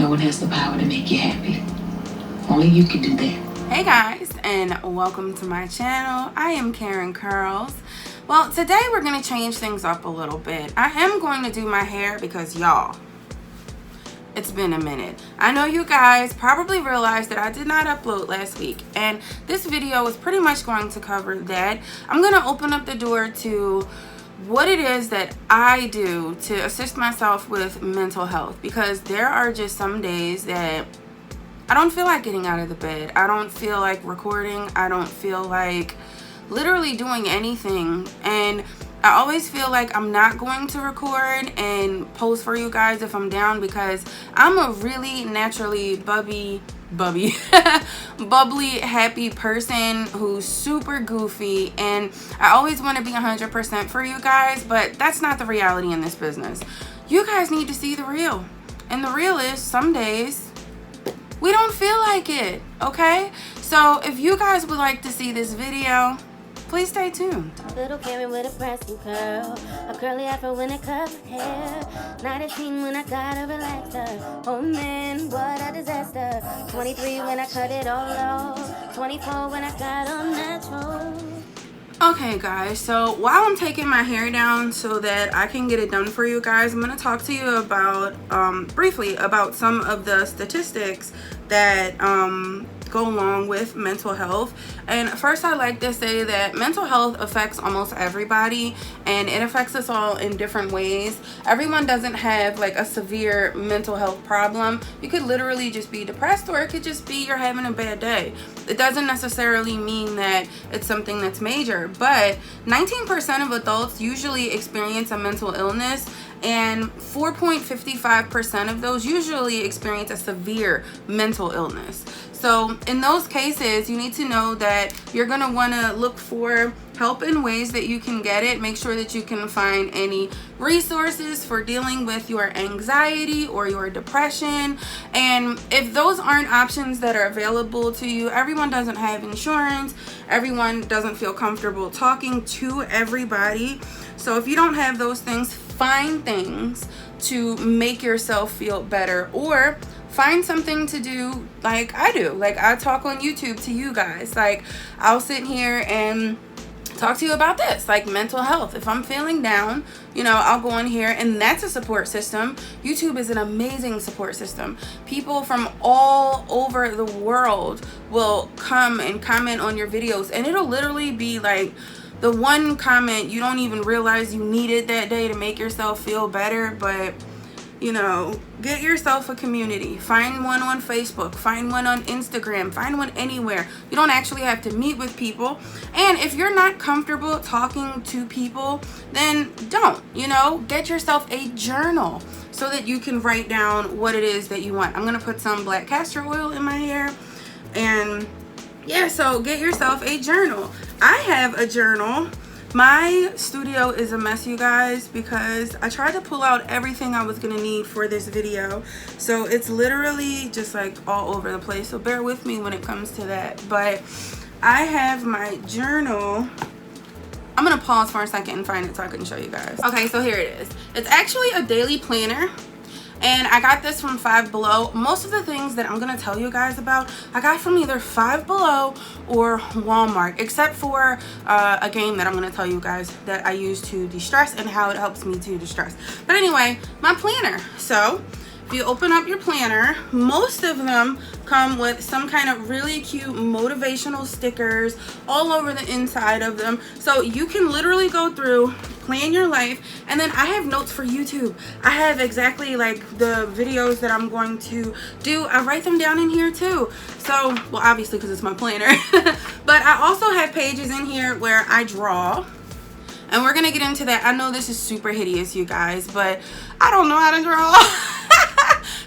No one has the power to make you happy. Only you can do that. Hey guys, and welcome to my channel. I am Karen Curls. Well, today we're going to change things up a little bit. I am going to do my hair because y'all, it's been a minute. I know you guys probably realized that I did not upload last week, and this video is pretty much going to cover that. I'm going to open up the door to what it is that I do to assist myself with mental health, because there are just some days that I don't feel like getting out of the bed. I don't feel like recording. I don't feel like literally doing anything, and I always feel like I'm not going to record and post for you guys if I'm down, because I'm a really naturally bubbly, happy person who's super goofy, and I always want to be 100% for you guys, but that's not the reality in this business. You guys need to see the real, and the real is some days we don't feel like it, okay? So if you guys would like to see this video, please stay tuned. Little Karen with a pressing curl, a curly afro when it covers hair. 19 when I got a relaxer. Oh man, what a disaster. 23 when I cut it all off. 24 when I got all natural. Okay guys, so while I'm taking my hair down so that I can get it done for you guys, I'm going to talk to you about briefly about some of the statistics that go along with mental health. And first, I'd like to say that mental health affects almost everybody, and it affects us all in different ways. Everyone doesn't have like a severe mental health problem. You could literally just be depressed, or it could just be you're having a bad day. It doesn't necessarily mean that it's something that's major, but 19% of adults usually experience a mental illness, and 4.55% of those usually experience a severe mental illness. So in those cases, you need to know that you're going to want to look for help in ways that you can get it. Make sure that you can find any resources for dealing with your anxiety or your depression. And if those aren't options that are available to you, everyone doesn't have insurance. Everyone doesn't feel comfortable talking to everybody. So if you don't have those things, find things to make yourself feel better, or find something to do like I do. Like I talk on YouTube to you guys. Like I'll sit here and talk to you about this, like mental health. If I'm feeling down, you know, I'll go on here, and that's a support system. YouTube is an amazing support system. People from all over the world will come and comment on your videos, and it'll literally be like the one comment you don't even realize you needed that day to make yourself feel better. But you know, get yourself a community. Find one on Facebook, find one on Instagram, find one anywhere. You don't actually have to meet with people. And if you're not comfortable talking to people, then don't, you know, get yourself a journal so that you can write down what it is that you want. I'm gonna put some black castor oil in my hair, and yeah, so get yourself a journal. I have a journal. My studio is a mess, you guys, because I tried to pull out everything I was gonna need for this video, so it's literally just like all over the place, so bear with me when it comes to that. But I have my journal. I'm gonna pause for a second and find it so I can show you guys. Okay, so here it is. It's actually a daily planner, and I got this from Five Below. Most of the things that I'm gonna tell you guys about, I got from either Five Below or Walmart, except for a game that I'm gonna tell you guys that I use to de-stress and how it helps me to de-stress. But anyway, my planner. So if you open up your planner, most of them come with some kind of really cute motivational stickers all over the inside of them, so you can literally go through, plan your life. And then I have notes for YouTube. I have exactly like the videos that I'm going to do. I write them down in here too. So, well, obviously because it's my planner, but I also have pages in here where I draw. And we're gonna get into that. I know this is super hideous, you guys, but I don't know how to draw.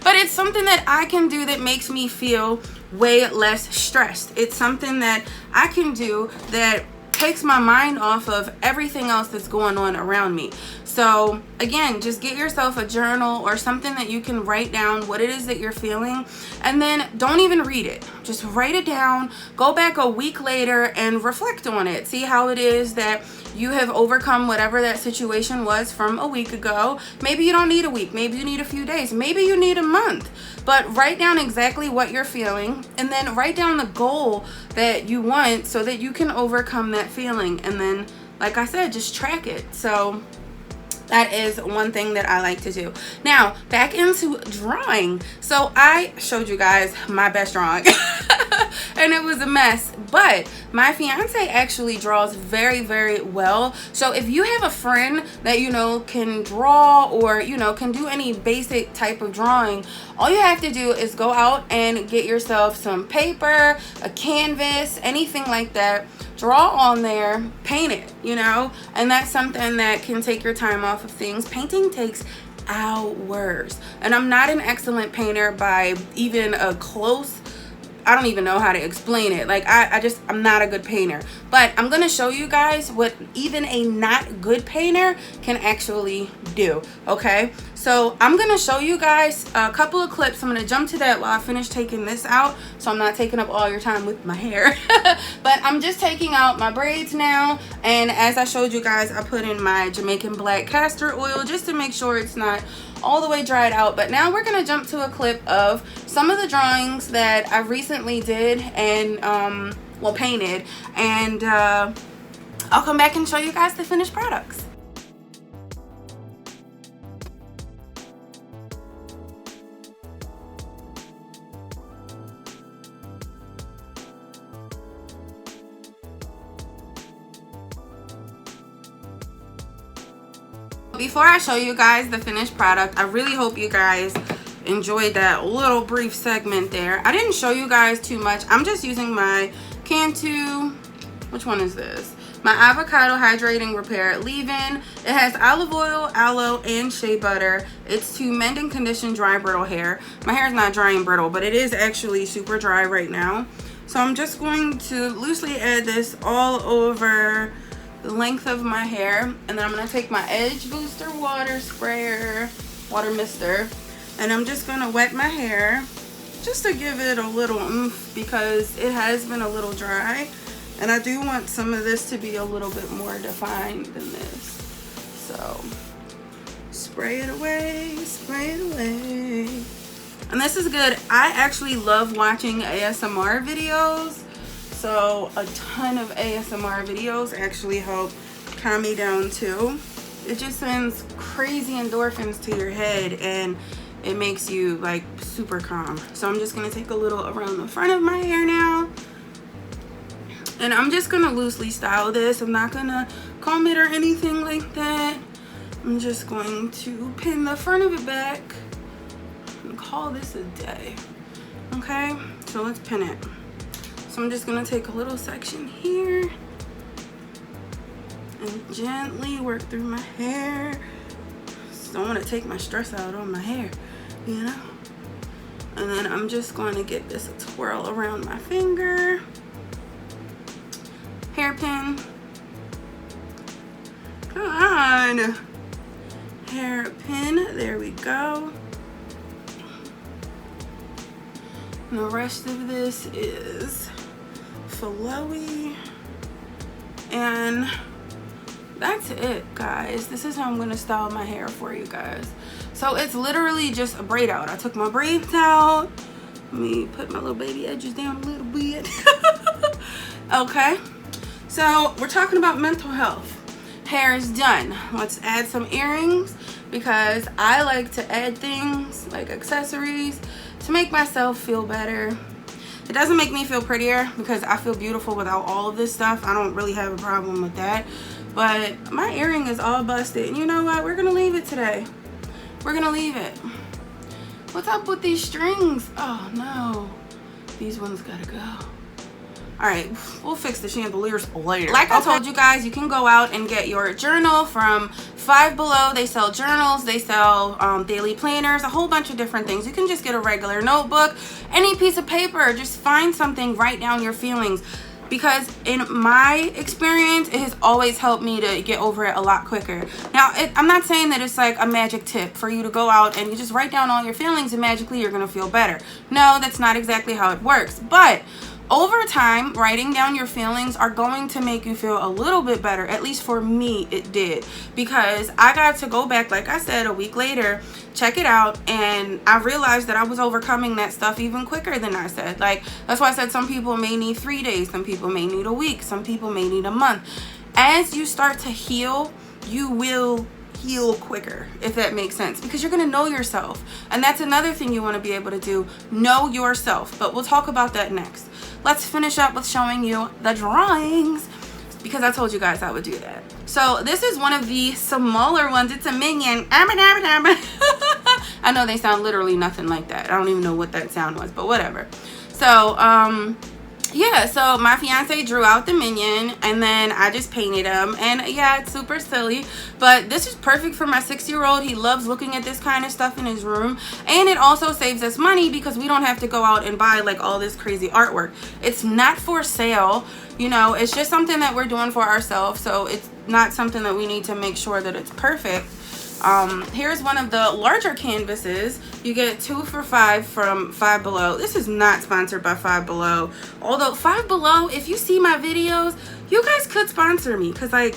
But it's something that I can do that makes me feel way less stressed. It's something that I can do that takes my mind off of everything else that's going on around me. So again, just get yourself a journal or something that you can write down what it is that you're feeling, and then don't even read it. Just write it down, go back a week later and reflect on it. See how it is that you have overcome whatever that situation was from a week ago. Maybe you don't need a week, maybe you need a few days, maybe you need a month. But write down exactly what you're feeling, and then write down the goal that you want so that you can overcome that feeling. And then, like I said, just track it. So that is one thing that I like to do. Now, back into drawing. So I showed you guys my best drawing and it was a mess, but my fiance actually draws very, very well. So if you have a friend that you know can draw, or you know can do any basic type of drawing, all you have to do is go out and get yourself some paper, a canvas, anything like that. Draw on there, paint it, you know, and that's something that can take your time off of things. Painting takes hours, and I'm not an excellent painter by even a close, I don't even know how to explain it. Like I'm not a good painter, but I'm gonna show you guys what even a not good painter can actually do. Okay, so I'm gonna show you guys a couple of clips. I'm gonna jump to that while I finish taking this out, so I'm not taking up all your time with my hair. But I'm just taking out my braids now, and as I showed you guys, I put in my Jamaican black castor oil just to make sure it's not all the way dried out. But now we're gonna jump to a clip of some of the drawings that I recently did and well, painted, and I'll come back and show you guys the finished products. Before I show you guys the finished product, I really hope you guys enjoyed that little brief segment there. I didn't show you guys too much. I'm just using my Cantu, which one is this? My avocado hydrating repair leave-in. It has olive oil, aloe, and shea butter. It's to mend and condition dry, brittle hair. My hair is not dry and brittle, but it is actually super dry right now. So I'm just going to loosely add this all over the length of my hair, and then I'm going to take my Edge Booster water sprayer, water mister, and I'm just going to wet my hair just to give it a little oomph, because it has been a little dry, and I do want some of this to be a little bit more defined than this. So spray it away, spray it away. And this is good. I actually love watching ASMR videos. So a ton of ASMR videos actually help calm me down too. It just sends crazy endorphins to your head, and it makes you like super calm. So I'm just gonna take a little around the front of my hair now, and I'm just gonna loosely style this. I'm not gonna comb it or anything like that. I'm just going to pin the front of it back and call this a day. Okay, so let's pin it. So I'm just gonna take a little section here and gently work through my hair. Just don't want to take my stress out on my hair, you know. And then I'm just going to get this a twirl around my finger. Hairpin. Come on. Hairpin. There we go. And the rest of this is flowy, and that's it, guys. This is how I'm gonna style my hair for you guys. So it's literally just a braid out. I took my braids out. Let me put my little baby edges down a little bit. Okay, so we're talking about mental health. Hair is done. Let's add some earrings, because I like to add things like accessories to make myself feel better. It doesn't make me feel prettier, because I feel beautiful without all of this stuff. I don't really have a problem with that. But my earring is all busted. And you know what? We're going to leave it today. We're going to leave it. What's up with these strings? Oh, no. These ones got to go. All right, we'll fix the chandeliers later. Like I told you guys, you can go out and get your journal from Five Below. They sell journals, they sell daily planners, a whole bunch of different things. You can just get a regular notebook, any piece of paper, just find something, write down your feelings. Because in my experience, it has always helped me to get over it a lot quicker. Now, I'm not saying that it's like a magic tip for you to go out and you just write down all your feelings and magically you're gonna feel better. No, that's not exactly how it works. But over time, writing down your feelings are going to make you feel a little bit better. At least for me, it did, because I got to go back, like I said, a week later, check it out, and I realized that I was overcoming that stuff even quicker than I said. Like, that's why I said some people may need 3 days, some people may need a week, some people may need a month. As you start to heal, you will heal quicker, if that makes sense, because you're going to know yourself. And that's another thing you want to be able to do, know yourself. But we'll talk about that next. Let's finish up with showing you the drawings, because I told you guys I would do that. So this is one of the smaller ones. It's a minion. I know they sound literally nothing like that. I don't even know what that sound was, but whatever. So yeah, so my fiance drew out the minion, and then I just painted him, and yeah, it's super silly, but this is perfect for my 6-year-old. He loves looking at this kind of stuff in his room, and it also saves us money because we don't have to go out and buy like all this crazy artwork. It's not for sale, you know, it's just something that we're doing for ourselves, so it's not something that we need to make sure that it's perfect. Here's one of the larger canvases. You get 2 for $5 from Five Below. This is not sponsored by Five Below, although Five Below, if you see my videos, you guys could sponsor me, because like,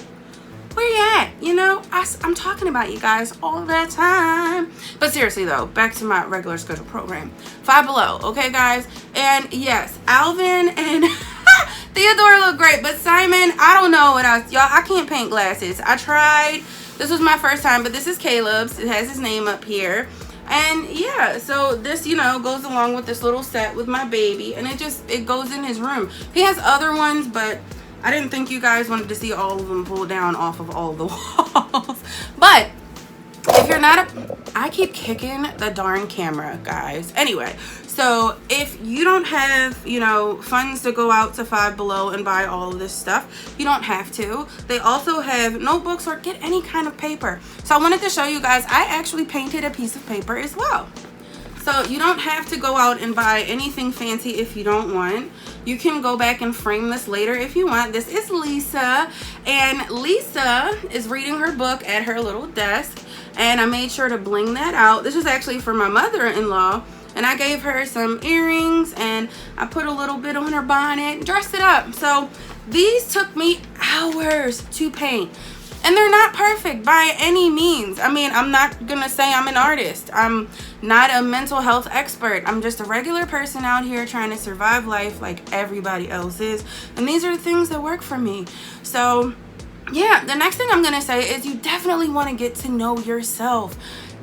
where you at? You know, I'm talking about you guys all the time. But seriously though, back to my regular schedule program. Five Below, okay guys? And yes, Alvin and Theodore look great, but Simon, I don't know what else. Y'all, I can't paint glasses. I tried. This was my first time, but this is Caleb's. It has his name up here. And yeah, so this, you know, goes along with this little set with my baby, and it goes in his room. He has other ones, but I didn't think you guys wanted to see all of them pulled down off of all the walls. But if you're not I keep kicking the darn camera, guys. Anyway, so if you don't have, you know, funds to go out to Five Below and buy all of this stuff, you don't have to. They also have notebooks, or get any kind of paper. So I wanted to show you guys, I actually painted a piece of paper as well. So you don't have to go out and buy anything fancy if you don't want. You can go back and frame this later if you want. This is Lisa, and Lisa is reading her book at her little desk, and I made sure to bling that out. This was actually for my mother-in-law, and I gave her some earrings, and I put a little bit on her bonnet and dressed it up. So these took me hours to paint. And they're not perfect by any means. I mean, I'm not gonna say I'm an artist. I'm not a mental health expert. I'm just a regular person out here trying to survive life like everybody else is. And these are the things that work for me. So yeah, the next thing I'm gonna say is you definitely wanna get to know yourself.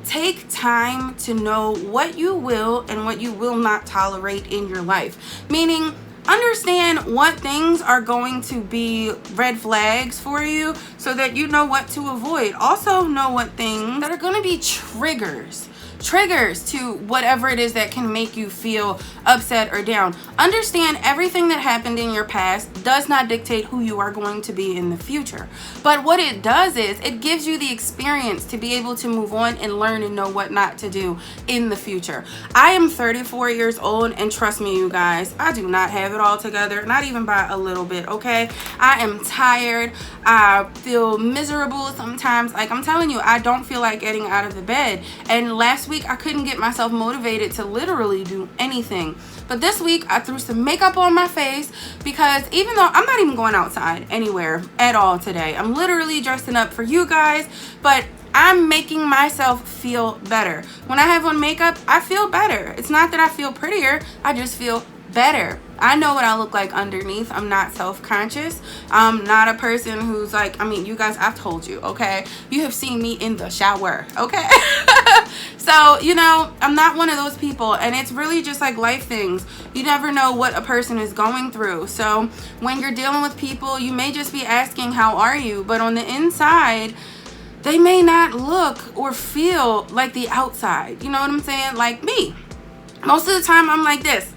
Take time to know what you will and what you will not tolerate in your life. Meaning, understand what things are going to be red flags for you so that you know what to avoid. Also know what things that are going to be triggers to whatever it is that can make you feel upset or down. Understand everything that happened in your past does not dictate who you are going to be in the future. But what it does is it gives you the experience to be able to move on and learn and know what not to do in the future. I am 34 years old, and trust me, you guys, I do not have it all together, not even by a little bit, okay? I am tired. I feel miserable sometimes. Like, I'm telling you, I don't feel like getting out of the bed. And last week I couldn't get myself motivated to literally do anything, but this week I threw some makeup on my face, because even though I'm not even going outside anywhere at all today, I'm literally dressing up for you guys, but I'm making myself feel better. When I have on makeup, I feel better. It's not that I feel prettier, I just feel better. I know what I look like underneath. I'm not self-conscious. I'm not a person who's like, I mean, you guys, I've told you, okay? You have seen me in the shower, okay? So, you know, I'm not one of those people, and it's really just like life things. You never know what a person is going through. So when you're dealing with people, you may just be asking, how are you? But on the inside, they may not look or feel like the outside. You know what I'm saying? Like me. Most of the time, I'm like this.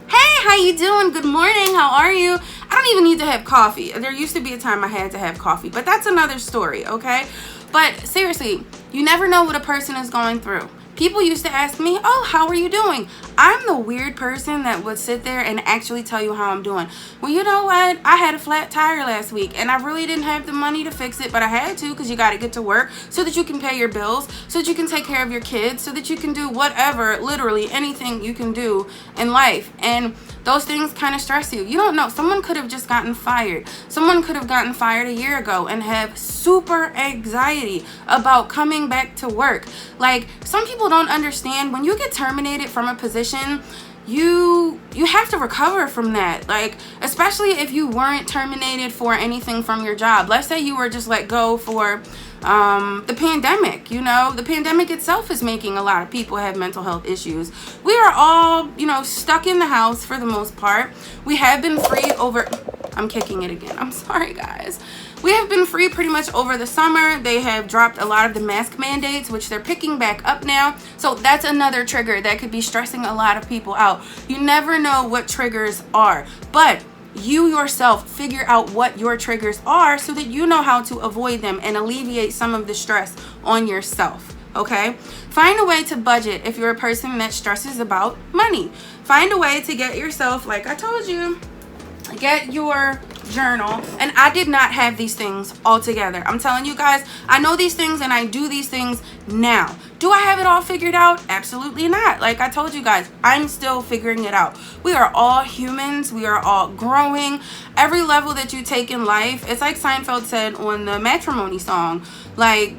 Hey, how you doing? Good morning. How are you? I don't even need to have coffee. There used to be a time I had to have coffee, but that's another story, okay? But seriously, you never know what a person is going through. People used to ask me, oh, how are you doing? I'm the weird person that would sit there and actually tell you how I'm doing. Well, you know what? I had a flat tire last week and I really didn't have the money to fix it, but I had to, because you got to get to work so that you can pay your bills, so that you can take care of your kids, so that you can do whatever, literally anything you can do in life. And those things kind of stress you. You don't know. Someone could have just gotten fired. Someone could have gotten fired a year ago and have super anxiety about coming back to work. Like, some people don't understand, when you get terminated from a position, you have to recover from that. Like, especially if you weren't terminated for anything from your job. Let's say you were just let go for the pandemic. You know, the pandemic itself is making a lot of people have mental health issues. We are all, you know, stuck in the house for the most part. We have been free over, I'm kicking it again, I'm sorry guys. We have been free pretty much over the summer. They have dropped a lot of the mask mandates, which they're picking back up now. So that's another trigger that could be stressing a lot of people out. You never know what triggers are, but you yourself figure out what your triggers are so that you know how to avoid them and alleviate some of the stress on yourself. Okay? Find a way to budget if you're a person that stresses about money. Find a way to get yourself, like I told you, get your journal. And I did not have these things all together. I'm telling you guys, I know these things and I do these things now. Do I have it all figured out? Absolutely not. Like I told you guys, I'm still figuring it out. We are all humans. We are all growing. Every level that you take in life, it's like Seinfeld said on the Matrimony song, like,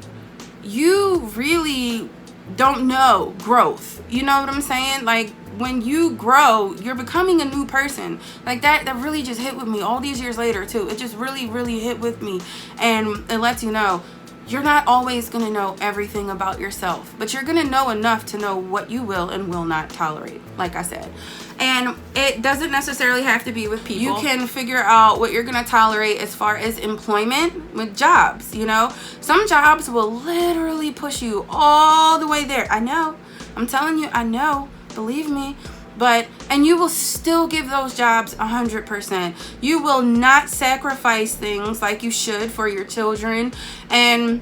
you really don't know growth. You know what I'm saying? Like, when you grow, you're becoming a new person. Like that really just hit with me all these years later too. It just really hit with me. And it lets you know you're not always going to know everything about yourself, but you're going to know enough to know what you will and will not tolerate, like I said. And it doesn't necessarily have to be with people. You can figure out what you're going to tolerate as far as employment with jobs. You know, some jobs will literally push you all the way there. I know. I'm telling you, I know. Believe me. But, and you will still give those jobs 100%. You will not sacrifice things like you should for your children. And,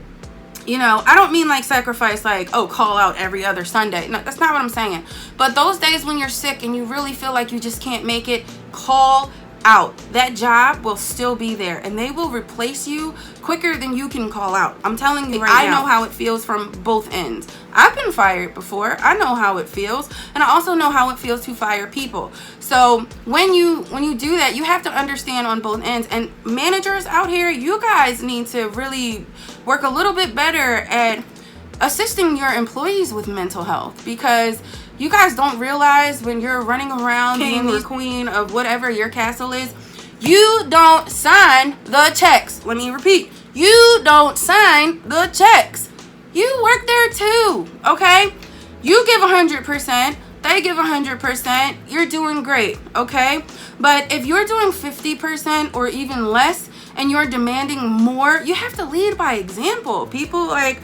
you know, I don't mean like sacrifice like, oh, call out every other Sunday. No, that's not what I'm saying. But those days when you're sick and you really feel like you just can't make it, call out. That job will still be there and they will replace you quicker than you can call out. I'm telling you right now. I know how it feels from both ends. I've been fired before. I know how it feels, and I also know how it feels to fire people. So when you do that, you have to understand on both ends. And managers out here, you guys need to really work a little bit better at assisting your employees with mental health, because you guys don't realize when you're running around being the queen of whatever your castle is, you don't sign the checks. Let me repeat. You don't sign the checks. You work there too, okay? You give 100%. They give 100%. You're doing great, okay? But if you're doing 50% or even less and you're demanding more, you have to lead by example. People, like,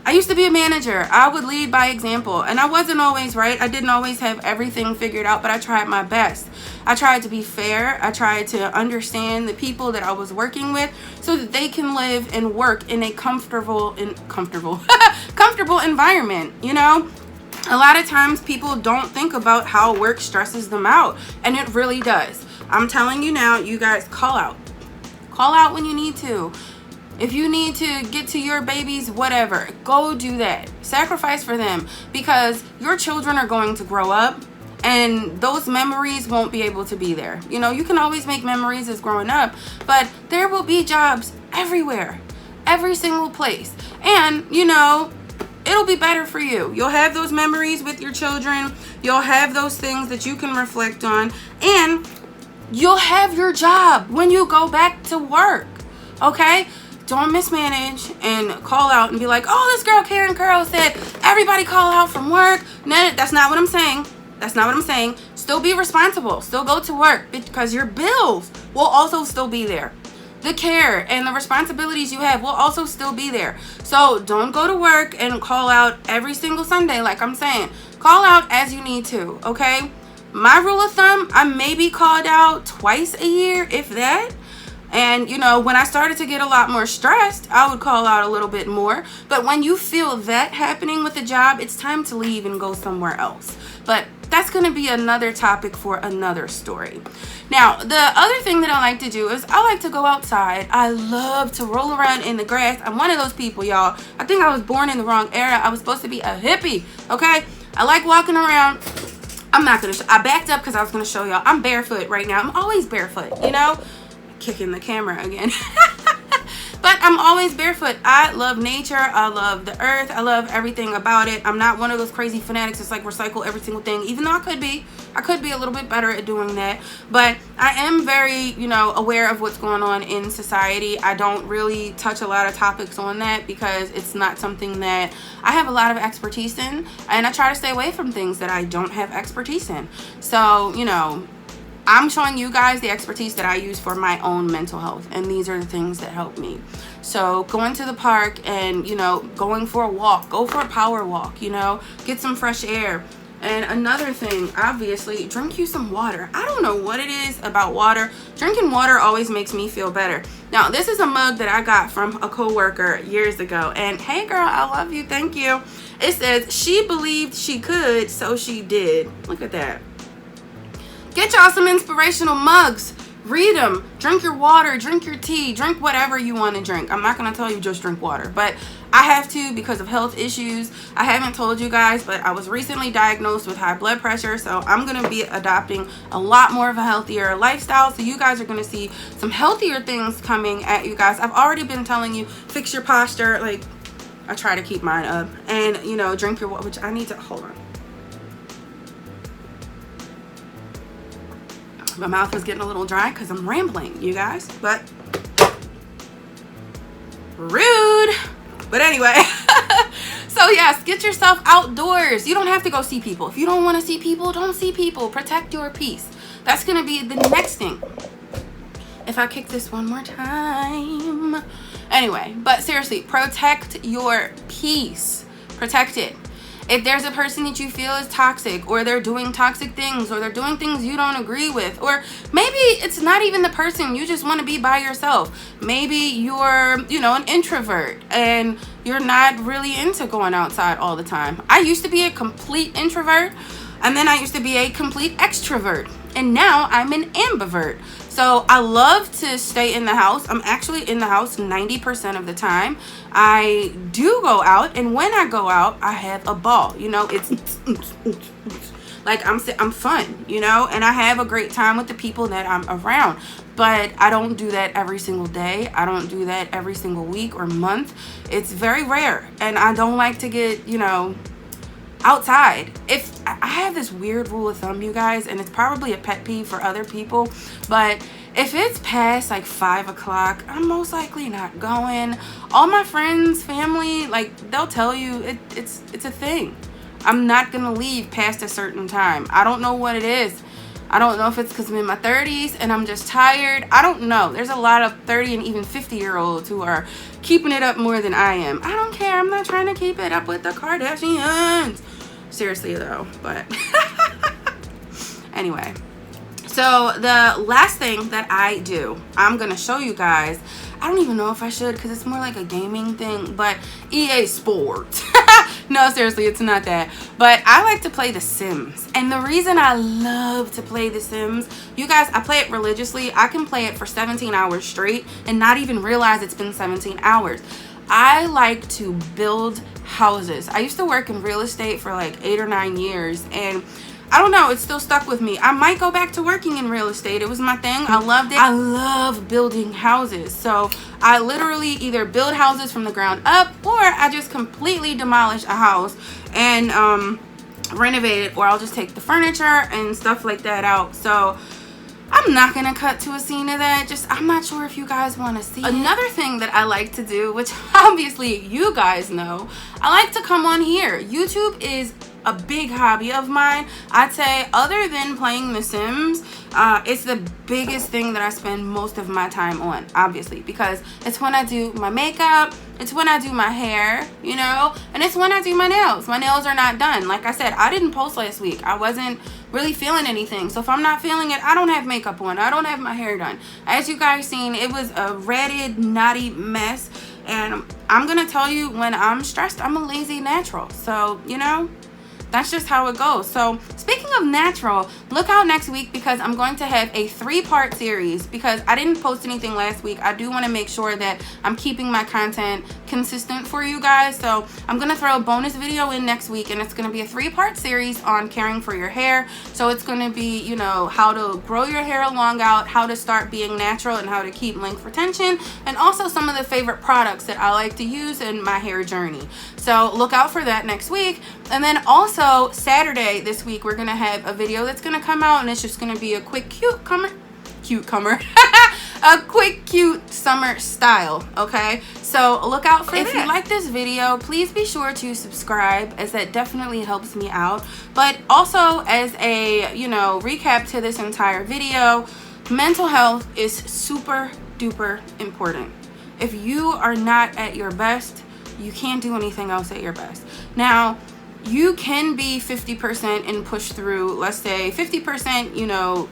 I used to be a manager. I would lead by example, and I wasn't always right. I didn't always have everything figured out, but I tried my best. I tried to be fair. I tried to understand the people that I was working with so that they can live and work in a comfortable environment, you know? A lot of times people don't think about how work stresses them out, and it really does. I'm telling you now, you guys, call out. Call out when you need to. If you need to get to your babies, whatever, go do that. Sacrifice for them, because your children are going to grow up and those memories won't be able to be there. You know, you can always make memories as growing up, but there will be jobs everywhere, every single place. And, you know, it'll be better for you. You'll have those memories with your children. You'll have those things that you can reflect on, and you'll have your job when you go back to work, okay? Don't mismanage and call out and be like, oh, this girl Karen Curl said everybody call out from work. No, that's not what I'm saying. That's not what I'm saying. Still be responsible. Still go to work, because your bills will also still be there. The care and the responsibilities you have will also still be there. So don't go to work and call out every single Sunday like I'm saying. Call out as you need to, okay? My rule of thumb, I may be called out twice a year, if that. And, you know, when I started to get a lot more stressed, I would call out a little bit more. But when you feel that happening with a job, it's time to leave and go somewhere else. But that's going to be another topic for another story. Now, the other thing that I like to do is I like to go outside. I love to roll around in the grass. I'm one of those people, y'all. I think I was born in the wrong era. I was supposed to be a hippie, okay? I like walking around. I'm not going to I backed up because I was going to show y'all. I'm barefoot right now. I'm always barefoot, you know? Kicking the camera again. But I'm always barefoot. I love nature. I love the earth. I love everything about it. I'm not one of those crazy fanatics that's like recycle every single thing, even though I could be a little bit better at doing that. But I am very, you know, aware of what's going on in society. I don't really touch a lot of topics on that because it's not something that I have a lot of expertise in, and I try to stay away from things that I don't have expertise in. So, you know, I'm showing you guys the expertise that I use for my own mental health, and these are the things that help me. So going to the park and, you know, going for a walk, go for a power walk, you know, get some fresh air. And another thing, obviously, drink you some water. I don't know what it is about water. Drinking water always makes me feel better. Now, this is a mug that I got from a coworker years ago. And hey, girl, I love you. Thank you. It says, she believed she could, so she did. Look at that. Get y'all some inspirational mugs. Read them. Drink your water. Drink your tea. Drink whatever you want to drink. I'm not going to tell you just drink water, but I have to because of health issues. I haven't told you guys, but I was recently diagnosed with high blood pressure, so I'm going to be adopting a lot more of a healthier lifestyle. So you guys are going to see some healthier things coming at you guys. I've already been telling you, fix your posture. Like, I try to keep mine up. And, you know, drink your water, which I need to, hold on. My mouth is getting a little dry because I'm rambling, you guys, but rude. But anyway, so yes, get yourself outdoors. You don't have to go see people. If you don't want to see people, don't see people. Protect your peace. That's going to be the next thing. If I kick this one more time. Anyway, but seriously, protect your peace. Protect it. If there's a person that you feel is toxic, or they're doing toxic things, or they're doing things you don't agree with, or maybe it's not even the person, you just want to be by yourself. Maybe you're, you know, an introvert and you're not really into going outside all the time. I used to be a complete introvert, and then I used to be a complete extrovert, and now I'm an ambivert. So I love to stay in the house. I'm actually in the house 90% of the time. I do go out, and when I go out, I have a ball. You know, it's like I'm fun, you know, and I have a great time with the people that I'm around. But I don't do that every single day. I don't do that every single week or month. It's very rare, and I don't like to get, you know, outside. If I have this weird rule of thumb, you guys, and it's probably a pet peeve for other people, but if it's past like 5 o'clock, I'm most likely not going. All my friends, family, like, they'll tell you it's a thing. I'm not gonna leave past a certain time. I don't know what it is. I don't know if it's because I'm in my 30s and I'm just tired. I don't know. There's a lot of 30 and even 50-year-olds who are keeping it up more than I am. I don't care. I'm not trying to keep it up with the Kardashians. Seriously, though. But anyway. So the last thing that I do, I'm going to show you guys. I don't even know if I should because it's more like a gaming thing, but EA Sports. No, seriously, it's not that. But I like to play The Sims. And the reason I love to play The Sims, you guys, I play it religiously. I can play it for 17 hours straight and not even realize it's been 17 hours. I like to build houses. I used to work in real estate for like 8 or 9 years, and I don't know, it's still stuck with me. I might go back to working in real estate. It was my thing. I loved it. I love building houses. So I literally either build houses from the ground up, or I just completely demolish a house and renovate it, or I'll just take the furniture and stuff like that out. So I'm not gonna cut to a scene of that. Just, I'm not sure if you guys want to see another thing that I like to do, which obviously you guys know. I like to come on here. YouTube is a big hobby of mine. I'd say other than playing The Sims, it's the biggest thing that I spend most of my time on, obviously, because it's when I do my makeup, it's when I do my hair, you know, and it's when I do my nails. My nails are not done. Like I said, I didn't post last week. I wasn't really feeling anything. So if I'm not feeling it, I don't have makeup on. I don't have my hair done. As you guys seen, it was a ratted, knotty mess. And I'm going to tell you, when I'm stressed, I'm a lazy natural. So, you know, that's just how it goes. So speaking of natural, look out next week, because I'm going to have a 3-part series, because I didn't post anything last week. I do want to make sure that I'm keeping my content consistent for you guys. So I'm going to throw a bonus video in next week, and it's going to be a 3-part series on caring for your hair. So it's going to be, you know, how to grow your hair long out, how to start being natural, and how to keep length retention, and also some of the favorite products that I like to use in my hair journey. So look out for that next week. And then also Saturday this week, we're gonna have a video that's gonna come out, and it's just gonna be a quick a quick cute summer style. Okay, so look out for that. If you like this video, please be sure to subscribe, as that definitely helps me out. But also, as a, you know, recap to this entire video, mental health is super duper important. If you are not at your best, you can't do anything else at your best. Now, you can be 50% and push through, let's say 50%, you know,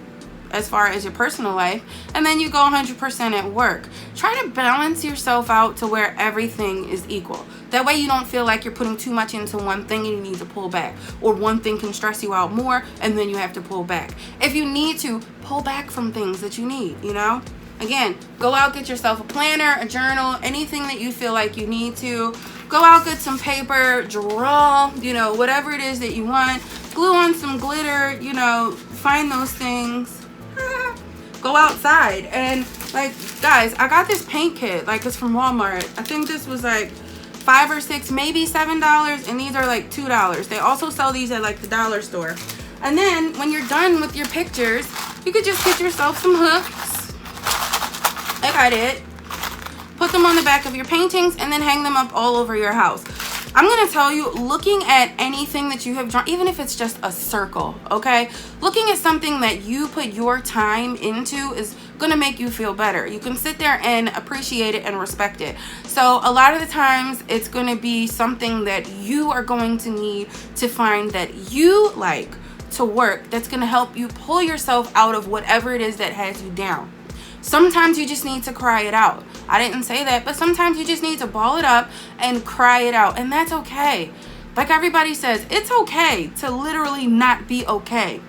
as far as your personal life, and then you go 100% at work. Try to balance yourself out to where everything is equal. That way you don't feel like you're putting too much into one thing and you need to pull back, or one thing can stress you out more and then you have to pull back. If you need to, pull back from things that you need, you know? Again, go out, get yourself a planner, a journal, anything that you feel like you need to. Go out, get some paper, draw, you know, whatever it is that you want. Glue on some glitter, you know, find those things. Go outside. And, like, guys, I got this paint kit. Like, it's from Walmart. I think this was like $5 or $6, maybe $7, and these are like $2. They also sell these at, like, the dollar store. And then, when you're done with your pictures, you could just get yourself some hooks, like I did. Put them on the back of your paintings and then hang them up all over your house. I'm going to tell you, looking at anything that you have drawn, even if it's just a circle, okay? Looking at something that you put your time into is going to make you feel better. You can sit there and appreciate it and respect it. So a lot of the times it's going to be something that you are going to need to find that you like to work, that's going to help you pull yourself out of whatever it is that has you down. Sometimes you just need to cry it out. I didn't say that, but sometimes you just need to ball it up and cry it out, and that's okay. Like everybody says, it's okay to literally not be okay,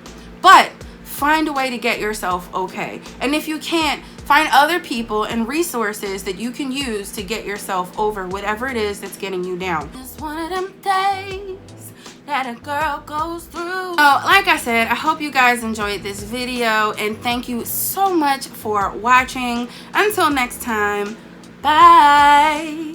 but find a way to get yourself okay. And if you can't, find other people and resources that you can use to get yourself over whatever it is that's getting you down. It's one of them days that a girl goes through. So, like I said, I hope you guys enjoyed this video, and thank you so much for watching. Until next time, bye.